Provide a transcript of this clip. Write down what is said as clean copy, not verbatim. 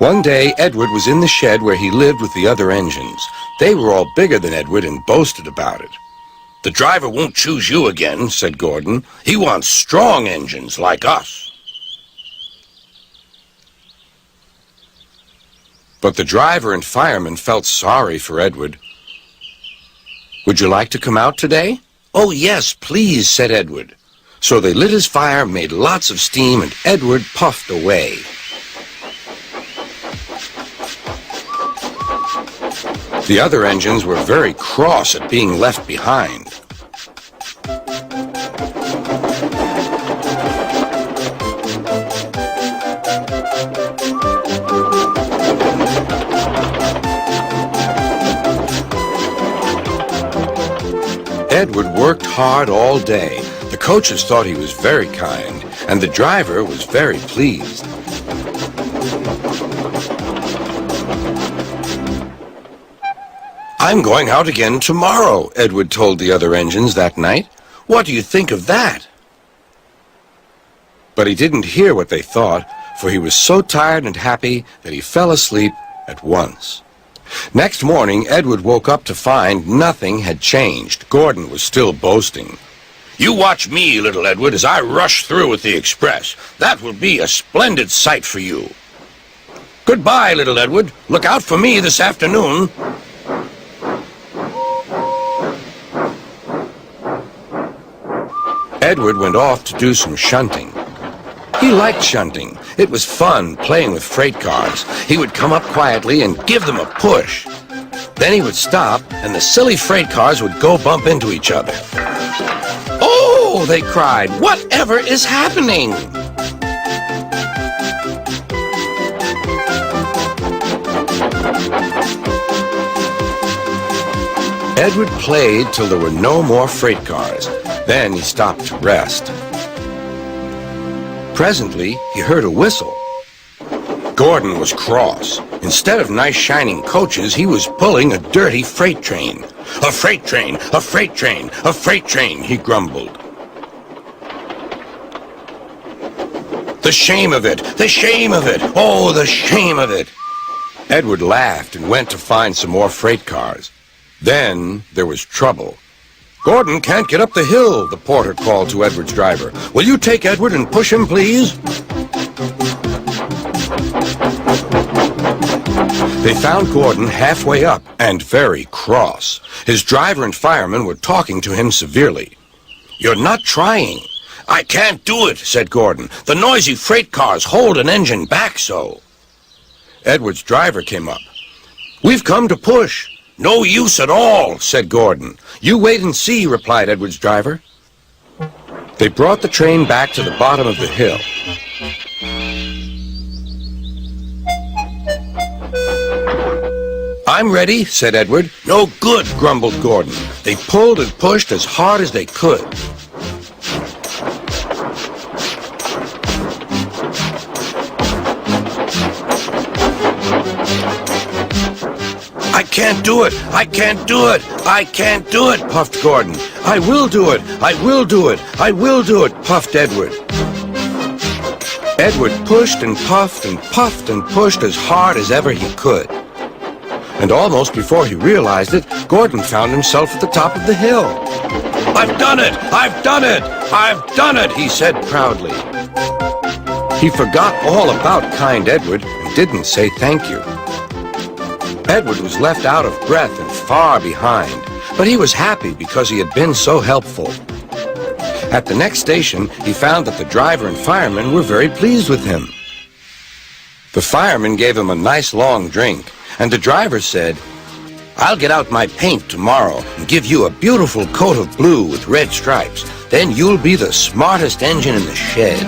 One day, Edward was in the shed where he lived with the other engines. They were all bigger than Edward and boasted about it. "The driver won't choose you again," said Gordon. "He wants strong engines like us." But the driver and fireman felt sorry for Edward. "Would you like to come out today?" "Oh, yes, please," said Edward. So they lit his fire, made lots of steam, and Edward puffed away. The other engines were very cross at being left behind. Edward worked hard all day. The coaches thought he was very kind, and the driver was very pleased. "I'm going out again tomorrow," Edward told the other engines that night. "What do you think of that?" But he didn't hear what they thought, for he was so tired and happy that he fell asleep at once. Next morning, Edward woke up to find nothing had changed. Gordon was still boasting. "You watch me, little Edward, as I rush through with the express. That will be a splendid sight for you. Goodbye, little Edward. Look out for me this afternoon." Edward went off to do some shunting. He liked shunting. It was fun playing with freight cars. He would come up quietly and give them a push. Then he would stop, and the silly freight cars would go bump into each other. "Oh!" they cried. "Whatever is happening?" Edward played till there were no more freight cars. Then he stopped to rest. Presently, he heard a whistle. Gordon was cross. Instead of nice shining coaches, he was pulling a dirty freight train. "A freight train! A freight train! A freight train!" he grumbled. "The shame of it! The shame of it! Oh, the shame of it!" Edward laughed and went to find some more freight cars. Then there was trouble. "Gordon can't get up the hill," the porter called to Edward's driver. "Will you take Edward and push him, please?" They found Gordon halfway up and very cross. His driver and fireman were talking to him severely. "You're not trying." "I can't do it," said Gordon. "The noisy freight cars hold an engine back so." Edward's driver came up. "We've come to push." "No use at all," said Gordon. "You wait and see," replied Edward's driver. They brought the train back to the bottom of the hill. "I'm ready," said Edward. "No good," grumbled Gordon. They pulled and pushed as hard as they could. "I can't do it! I can't do it! I can't do it!" puffed Gordon. "I will do it! I will do it! I will do it!" puffed Edward. Edward pushed and puffed and puffed and pushed as hard as ever he could. And almost before he realized it, Gordon found himself at the top of the hill. "I've done it! I've done it! I've done it!" he said proudly. He forgot all about kind Edward and didn't say thank you. Edward was left out of breath and far behind, but he was happy because he had been so helpful. At the next station, he found that the driver and fireman were very pleased with him. The fireman gave him a nice long drink, and the driver said, "I'll get out my paint tomorrow and give you a beautiful coat of blue with red stripes. Then you'll be the smartest engine in the shed."